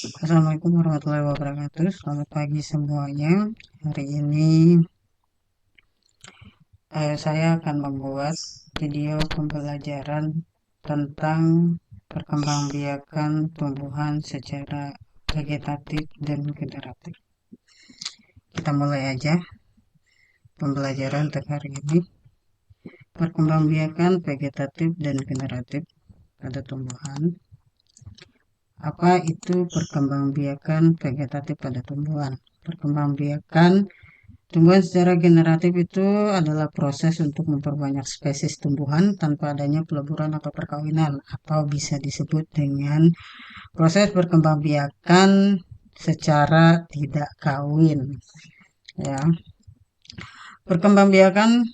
Assalamualaikum warahmatullahi wabarakatuh. Selamat pagi semuanya. Hari ini saya akan membuat video pembelajaran tentang perkembangbiakan tumbuhan secara vegetatif dan generatif. Kita mulai aja pembelajaran untuk hari ini. Perkembangbiakan vegetatif dan generatif pada tumbuhan. Apa itu perkembangbiakan vegetatif pada tumbuhan? Perkembangbiakan tumbuhan secara generatif itu adalah proses untuk memperbanyak spesies tumbuhan tanpa adanya peleburan atau perkawinan, atau bisa disebut dengan proses perkembangbiakan secara tidak kawin. Ya, perkembangbiakan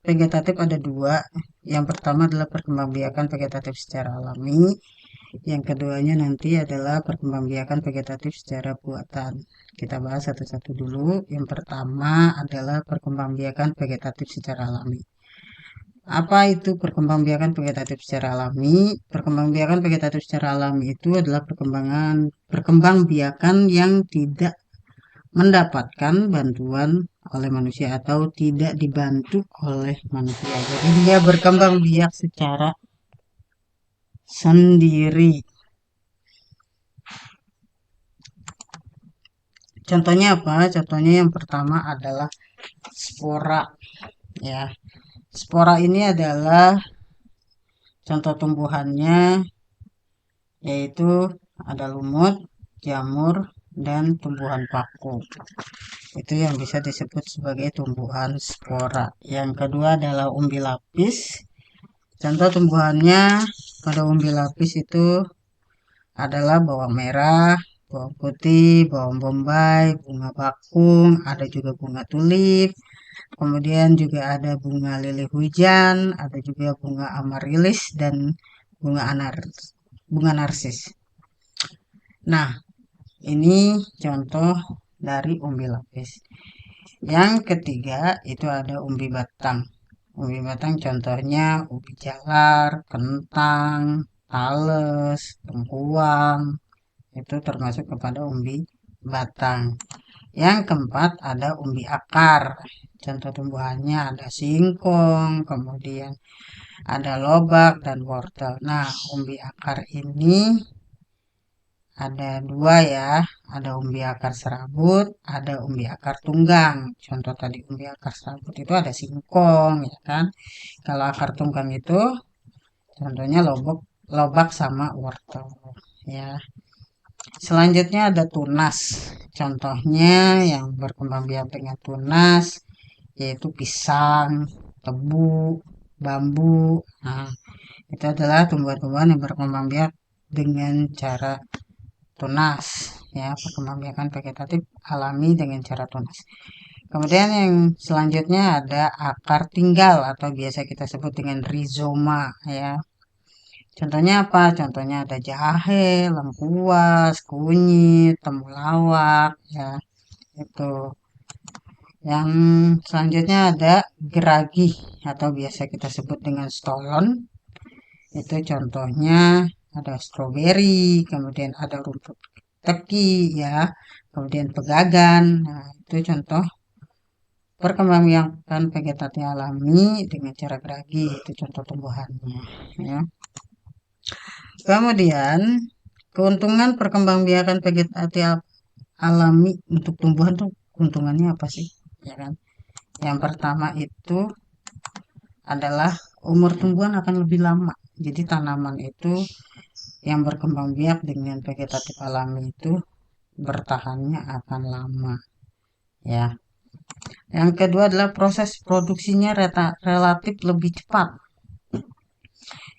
vegetatif ada dua. Yang pertama adalah perkembangbiakan vegetatif secara alami. Yang keduanya nanti adalah perkembangbiakan vegetatif secara buatan. Kita bahas satu-satu dulu. Yang pertama adalah perkembangbiakan vegetatif secara alami. Apa itu perkembangbiakan vegetatif secara alami? Perkembangbiakan vegetatif secara alami itu adalah perkembangbiakan yang tidak mendapatkan bantuan oleh manusia atau tidak dibantu oleh manusia. Jadi dia berkembang biak secara sendiri. Contohnya apa? Contohnya yang pertama adalah spora. Ya, spora ini adalah contoh tumbuhannya, yaitu ada lumut, jamur, dan tumbuhan paku. Itu yang bisa disebut sebagai tumbuhan spora. Yang kedua adalah umbi lapis. Contoh tumbuhannya pada umbi lapis itu adalah bawang merah, bawang putih, bawang bombay, bunga bakung, ada juga bunga tulip, kemudian juga ada bunga lili hujan, ada juga bunga amarilis, dan bunga narsis. Nah, ini contoh dari umbi lapis. Yang ketiga itu ada umbi batang. Umbi batang contohnya ubi jalar, kentang, tales, tengkuang. Itu termasuk kepada umbi batang. Yang keempat ada umbi akar. Contoh tumbuhannya ada singkong, kemudian ada lobak dan wortel. Nah, umbi akar ini ada dua ya, ada umbi akar serabut, ada umbi akar tunggang. Contoh tadi umbi akar serabut itu ada singkong, ya kan? Kalau akar tunggang itu contohnya lobak sama wortel, ya. Selanjutnya ada tunas. Contohnya yang berkembang biak dengan tunas yaitu pisang, tebu, bambu. Nah, itu adalah tumbuhan-tumbuhan yang berkembang biak dengan cara tunas, ya, perkembangbiakan vegetatif alami dengan cara tunas. Kemudian yang selanjutnya ada akar tinggal atau biasa kita sebut dengan rizoma, ya. Contohnya apa? Contohnya ada jahe, lengkuas, kunyit, temulawak, ya. Itu. Yang selanjutnya ada geragi atau biasa kita sebut dengan stolon. Itu contohnya ada stroberi, kemudian ada rumput teki, ya, kemudian pegagan. Nah, itu contoh perkembangbiakan vegetatif alami dengan cara geragi, itu contoh tumbuhannya, ya. Kemudian keuntungan perkembangbiakan vegetatif alami untuk tumbuhan tuh keuntungannya apa sih? Ya kan? Yang pertama itu adalah umur tumbuhan akan lebih lama. Jadi tanaman itu yang berkembang biak dengan vegetatif alami itu bertahannya akan lama, ya. Yang kedua adalah proses produksinya relatif lebih cepat.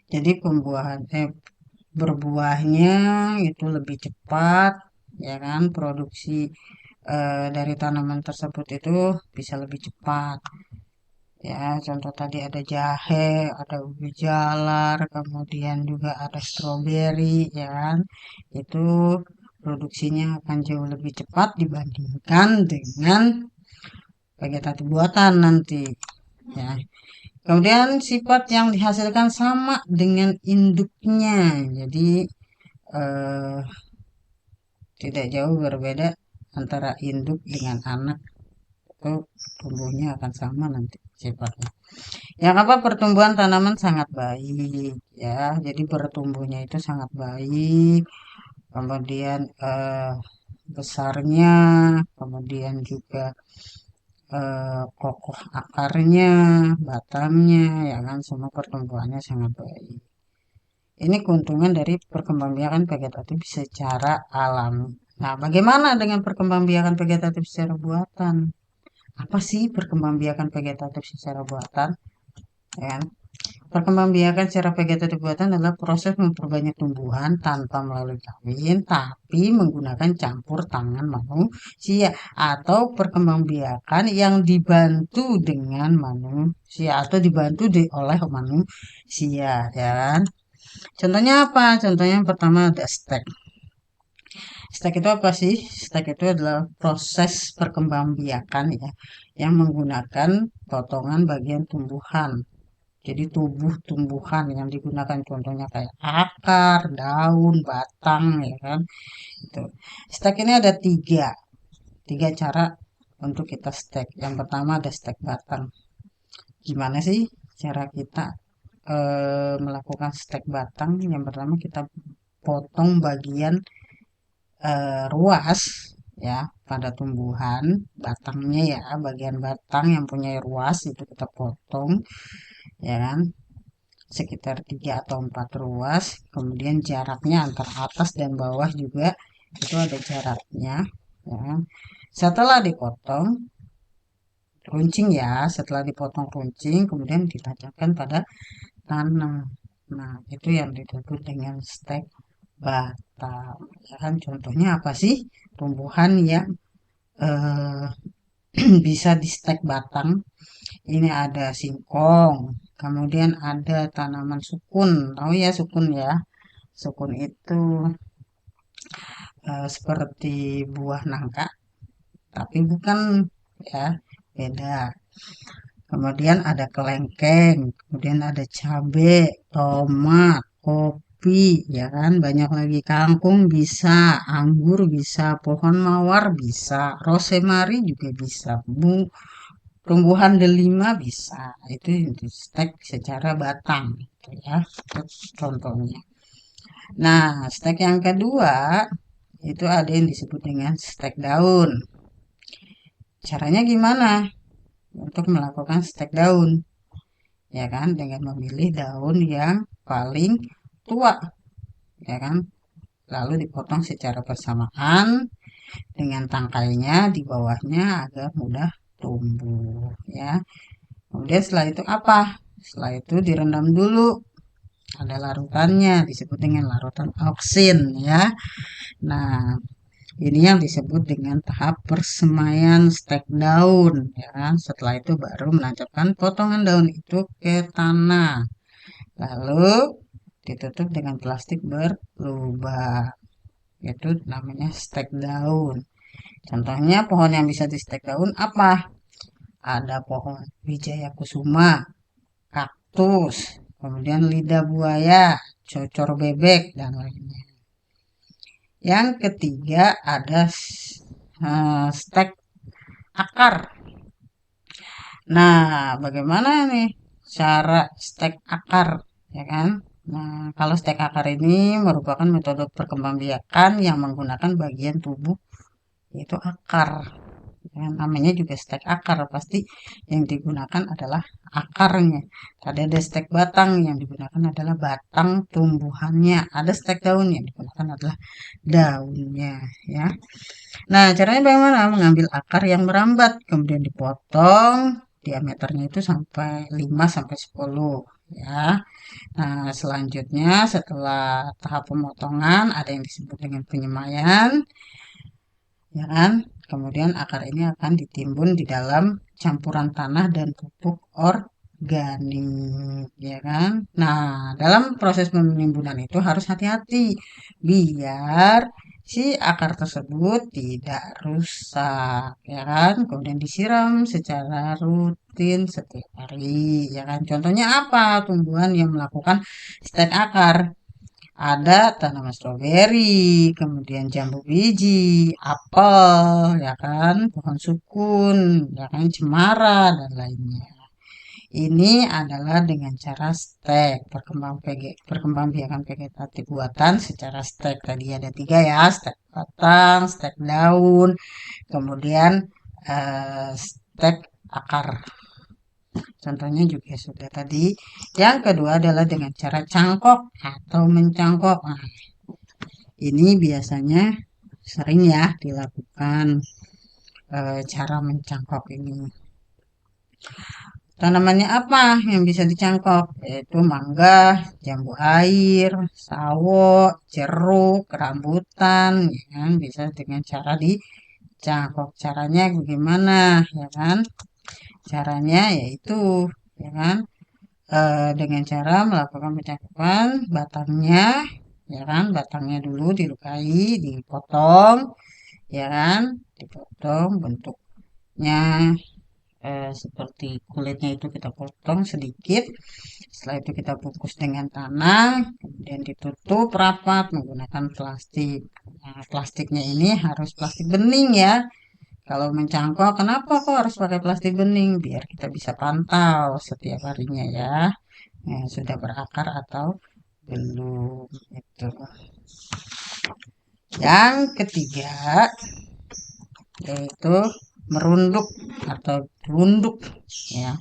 Jadi berbuahnya itu lebih cepat, ya kan? Produksi dari tanaman tersebut itu bisa lebih cepat. Ya, contoh tadi ada jahe, ada ubi jalar, kemudian juga ada stroberi, ya kan? Itu produksinya akan jauh lebih cepat dibandingkan dengan vegetatif buatan nanti, ya. Kemudian sifat yang dihasilkan sama dengan induknya. Jadi eh, tidak jauh berbeda antara induk dengan anak, itu tumbuhnya akan sama nanti sifatnya. Yang apa, pertumbuhan tanaman sangat baik ya, jadi bertumbuhnya itu sangat baik, kemudian besarnya, kemudian juga kokoh akarnya, batangnya, ya kan, semua pertumbuhannya sangat baik. Ini keuntungan dari perkembangbiakan vegetatif secara alami. Nah, bagaimana dengan perkembangbiakan vegetatif secara buatan? Apa sih perkembangbiakan vegetatif secara buatan? Ya kan? Perkembangbiakan secara vegetatif buatan adalah proses memperbanyak tumbuhan tanpa melalui kawin, tapi menggunakan campur tangan manusia, atau perkembangbiakan yang dibantu dengan manusia atau dibantu oleh manusia, ya kan? Contohnya apa? Contohnya yang pertama ada stek. Stek itu apa sih? Stek itu adalah proses perkembangbiakan ya, yang menggunakan potongan bagian tumbuhan. Jadi tubuh tumbuhan yang digunakan contohnya kayak akar, daun, batang, ya kan? Itu. Stek ini ada tiga cara untuk kita stek. Yang pertama ada stek batang. Gimana sih cara kita melakukan stek batang? Yang pertama kita potong bagian ruas ya pada tumbuhan batangnya ya, bagian batang yang punya ruas itu kita potong, ya kan, sekitar 3 atau 4 ruas, kemudian jaraknya antara atas dan bawah juga itu ada jaraknya, ya kan? Setelah dipotong runcing ya, setelah dipotong runcing kemudian ditancapkan pada tanah. Nah, itu yang disebut dengan stek batang. Ya kan, contohnya apa sih tumbuhan yang eh, bisa di stek batang? Ini ada singkong, kemudian ada tanaman sukun. Tahu ya sukun ya? Sukun itu seperti buah nangka, tapi bukan ya, beda. Kemudian ada kelengkeng, kemudian ada cabe, tomat, kopi, ya kan? Banyak lagi, kangkung bisa, anggur bisa, pohon mawar bisa, rosemary juga bisa, tumbuhan delima bisa. Itu di stek secara batang, gitu ya. Contohnya. Nah, stek yang kedua itu ada yang disebut dengan stek daun. Caranya gimana untuk melakukan stek daun? Ya kan, dengan memilih daun yang paling tua, ya kan, lalu dipotong secara bersamaan dengan tangkainya di bawahnya agar mudah tumbuh, ya. Kemudian setelah itu apa? Setelah itu direndam dulu, ada larutannya disebut dengan larutan auksin, ya. Nah, ini yang disebut dengan tahap persemaian stek daun, ya kan. Setelah itu baru menancapkan potongan daun itu ke tanah, lalu ditutup dengan plastik berlubang. Itu namanya stek daun. Contohnya pohon yang bisa di stek daun apa? Ada pohon Wijaya Kusuma, kaktus, kemudian lidah buaya, cocor bebek, dan lainnya. Yang ketiga ada stek akar. Nah, bagaimana nih cara stek akar, ya kan? Nah, kalau stek akar ini merupakan metode perkembangbiakan yang menggunakan bagian tubuh yaitu akar. Ya, namanya juga stek akar, pasti yang digunakan adalah akarnya. Tadi ada stek batang, yang digunakan adalah batang tumbuhannya. Ada stek daun, yang digunakan adalah daunnya, ya. Nah, caranya bagaimana? Mengambil akar yang merambat, kemudian dipotong, diameternya itu sampai 5 sampai 10, ya. Nah, selanjutnya setelah tahap pemotongan ada yang disebut dengan penyemaian, ya kan? Kemudian akar ini akan ditimbun di dalam campuran tanah dan pupuk organik, ya kan? Nah, dalam proses penimbunan itu harus hati-hati biar si akar tersebut tidak rusak, ya kan? Kemudian disiram secara rutin setiap hari, ya kan? Contohnya apa? Tumbuhan yang melakukan stek akar ada tanaman stroberi, kemudian jambu biji, apel, ya kan, pohon sukun, ya kan, cemara dan lainnya. Ini adalah dengan cara stek, perkembangbiakan vegetatif buatan secara stek. Tadi ada tiga ya, stek batang, stek daun, kemudian stek akar. Contohnya juga sudah tadi. Yang kedua adalah dengan cara cangkok atau mencangkok. Nah, ini biasanya sering ya dilakukan cara mencangkok ini. Tanamannya apa yang bisa dicangkok? Yaitu mangga, jambu air, sawo, jeruk, rambutan, ya kan? Bisa dengan cara dicangkok. Caranya bagaimana, ya kan? Caranya yaitu, ya kan? Dengan cara melakukan pencangkapan batangnya, ya kan? Batangnya dulu dilukai, dipotong, ya kan? Dipotong bentuknya seperti kulitnya itu kita potong sedikit. Setelah itu kita bungkus dengan tanah, kemudian ditutup rapat menggunakan plastik. Nah, plastiknya ini harus plastik bening ya. Kalau mencangkok, kenapa kok harus pakai plastik bening? Biar kita bisa pantau setiap harinya ya. Nah, sudah berakar atau belum itu. Yang ketiga yaitu merunduk atau runduk ya.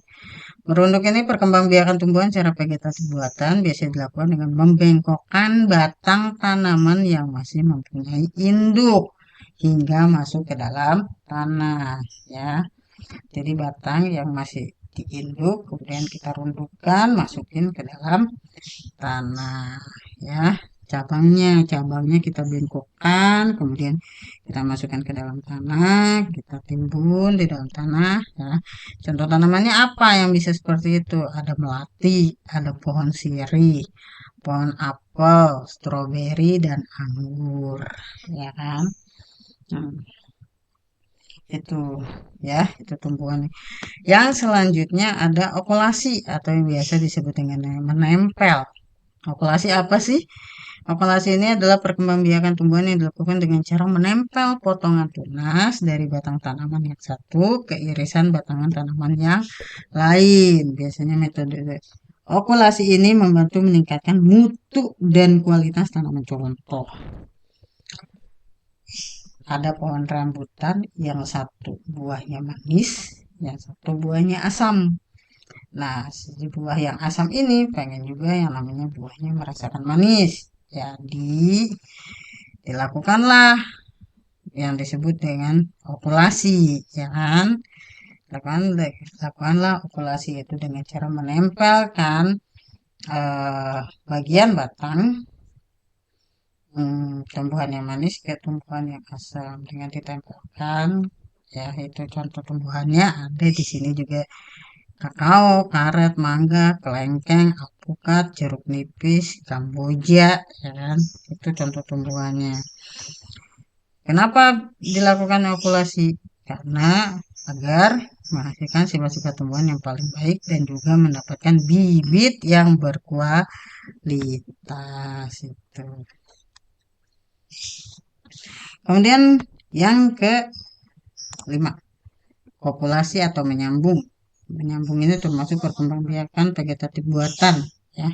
Merunduk ini perkembangbiakan tumbuhan secara vegetatif buatan biasanya dilakukan dengan membengkokkan batang tanaman yang masih mempunyai induk hingga masuk ke dalam tanah ya. Jadi batang yang masih diinduk kemudian kita rundukkan masukin ke dalam tanah ya. Cabangnya kita bengkokkan kemudian kita masukkan ke dalam tanah, kita timbun di dalam tanah ya. Contoh tanamannya apa yang bisa seperti itu? Ada melati, ada pohon sirih, pohon apel, stroberi dan anggur ya kan. Nah, itu ya, itu tumbuhan. Yang selanjutnya ada okulasi atau yang biasa disebut dengan menempel. Okulasi apa sih? Okulasi ini adalah perkembangbiakan tumbuhan yang dilakukan dengan cara menempel potongan tunas dari batang tanaman yang satu ke irisan batangan tanaman yang lain. Biasanya metode okulasi ini membantu meningkatkan mutu dan kualitas tanaman. Contoh, ada pohon rambutan yang satu buahnya manis, yang satu buahnya asam. Nah, si buah yang asam ini pengen juga yang namanya buahnya merasakan manis. Jadi, dilakukanlah yang disebut dengan okulasi, ya kan? Lakukanlah okulasi itu dengan cara menempelkan bagian batang tumbuhan yang manis ke tumbuhan yang asam dengan ditempelkan. Ya, itu contoh tumbuhannya ada di sini juga kakao, karet, mangga, kelengkeng, alpukat, jeruk nipis, kamboja, ya kan? Itu contoh tumbuhannya. Kenapa dilakukan okulasi? Karena agar menghasilkan sifat-sifat tumbuhan yang paling baik dan juga mendapatkan bibit yang berkualitas itu. Kemudian yang kelima, kopulasi atau menyambung. Menyambung ini termasuk perkembangbiakan vegetatif buatan ya.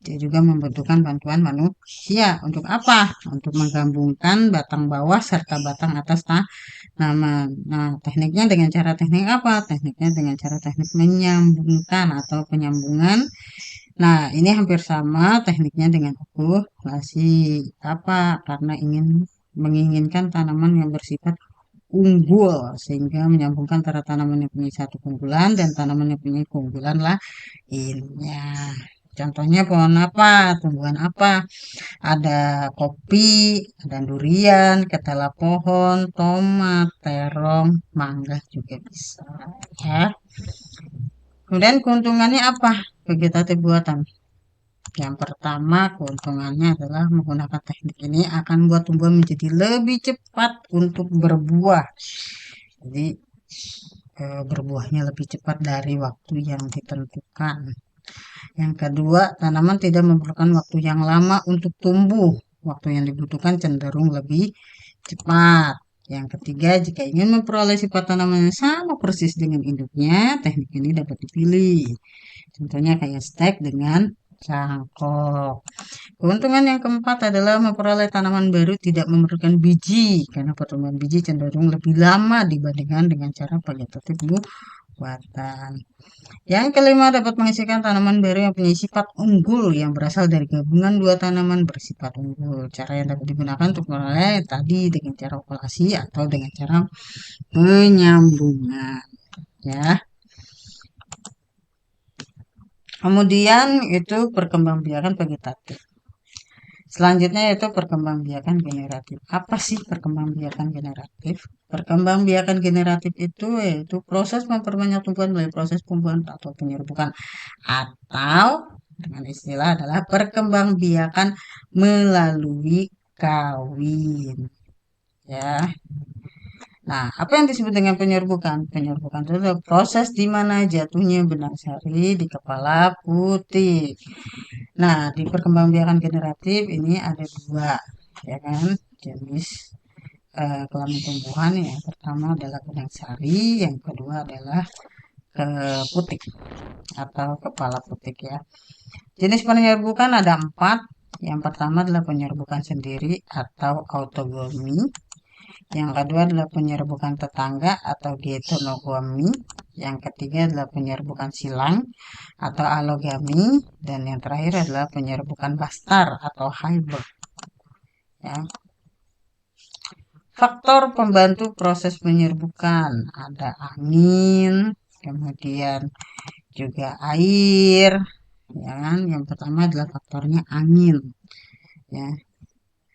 Dia juga membutuhkan bantuan manusia. Untuk apa? Untuk menggabungkan batang bawah serta batang atas tanaman. Nah, tekniknya dengan cara teknik apa? Tekniknya dengan cara teknik menyambungkan atau penyambungan. Nah, ini hampir sama tekniknya dengan okulasi. Apa? Karena menginginkan tanaman yang bersifat unggul sehingga menyambungkan antara tanaman yang punya satu keunggulan dan tanaman yang punya keunggulan lainnya. Contohnya pohon apa? Tumbuhan apa? Ada kopi, ada durian, ketela pohon, tomat, terong, mangga juga bisa. Ya. Kemudian keuntungannya apa? Vegetatif buatan. Yang pertama keuntungannya adalah menggunakan teknik ini akan membuat tumbuhan menjadi lebih cepat untuk berbuah. Jadi berbuahnya lebih cepat dari waktu yang ditentukan. Yang kedua, tanaman tidak memerlukan waktu yang lama untuk tumbuh. Waktu yang dibutuhkan cenderung lebih cepat. Yang ketiga, jika ingin memperoleh sifat tanaman yang sama persis dengan induknya, teknik ini dapat dipilih. Contohnya kayak stek dengan cangkok. Keuntungan yang keempat adalah memperoleh tanaman baru tidak memerlukan biji, karena pertumbuhan biji cenderung lebih lama dibandingkan dengan cara vegetatif buatan. Yang kelima, dapat menghasilkan tanaman baru yang punya sifat unggul yang berasal dari gabungan dua tanaman bersifat unggul. Cara yang dapat digunakan untuk memperoleh tadi dengan cara okulasi atau dengan cara penyambungan. Ya. Kemudian itu perkembangbiakan vegetatif. Selanjutnya yaitu perkembangbiakan generatif. Apa sih perkembangbiakan generatif? Perkembangbiakan generatif itu yaitu proses memperbanyak tumbuhan melalui proses pembuahan atau penyerbukan, atau dengan istilah adalah perkembangbiakan melalui kawin. Ya. Nah, apa yang disebut dengan penyerbukan? Penyerbukan itu adalah proses di mana jatuhnya benang sari di kepala putih. Nah, di perkembangbiakan generatif ini ada dua, ya kan, jenis kelamin tumbuhan. Yang pertama adalah benang sari, yang kedua adalah putik atau kepala putik ya. Jenis penyerbukan ada empat. Yang pertama adalah penyerbukan sendiri atau autogomi. Yang kedua adalah penyerbukan tetangga atau heterogomi. Yang ketiga adalah penyerbukan silang atau alogami. Dan yang terakhir adalah penyerbukan bastar atau hybrid. Ya. Faktor pembantu proses penyerbukan ada angin, kemudian juga air. Ya kan? Yang pertama adalah faktornya angin. Ya.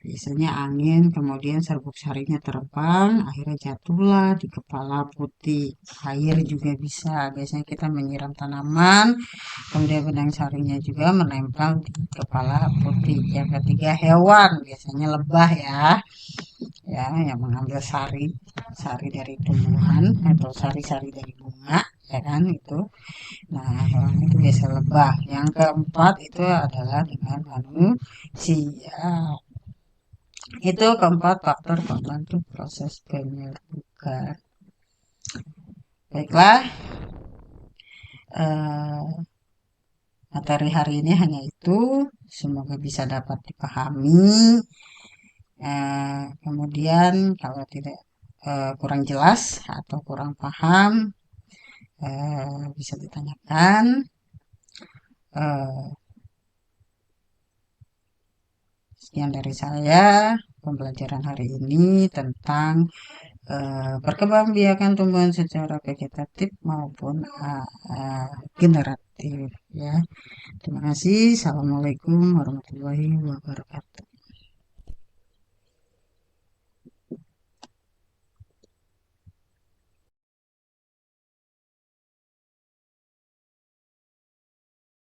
Biasanya angin, kemudian serbuk sarinya terbang, akhirnya jatuhlah di kepala putih. Air juga bisa, biasanya kita menyiram tanaman, kemudian benang sarinya juga menempel di kepala putih. Yang ketiga hewan, biasanya lebah ya, yang mengambil sari dari tumbuhan atau sari-sari dari bunga, ya kan itu. Nah, hewan itu biasa lebah. Yang keempat itu adalah dengan manusia. Itu keempat faktor pembantu proses penyerbukan. Baiklah, materi hari ini hanya itu. Semoga bisa dapat dipahami. Kemudian kalau tidak kurang jelas atau kurang paham, bisa ditanyakan. Sekian dari saya pembelajaran hari ini tentang perkembangbiakan tumbuhan secara vegetatif maupun generatif ya. Terima kasih. Assalamualaikum warahmatullahi wabarakatuh.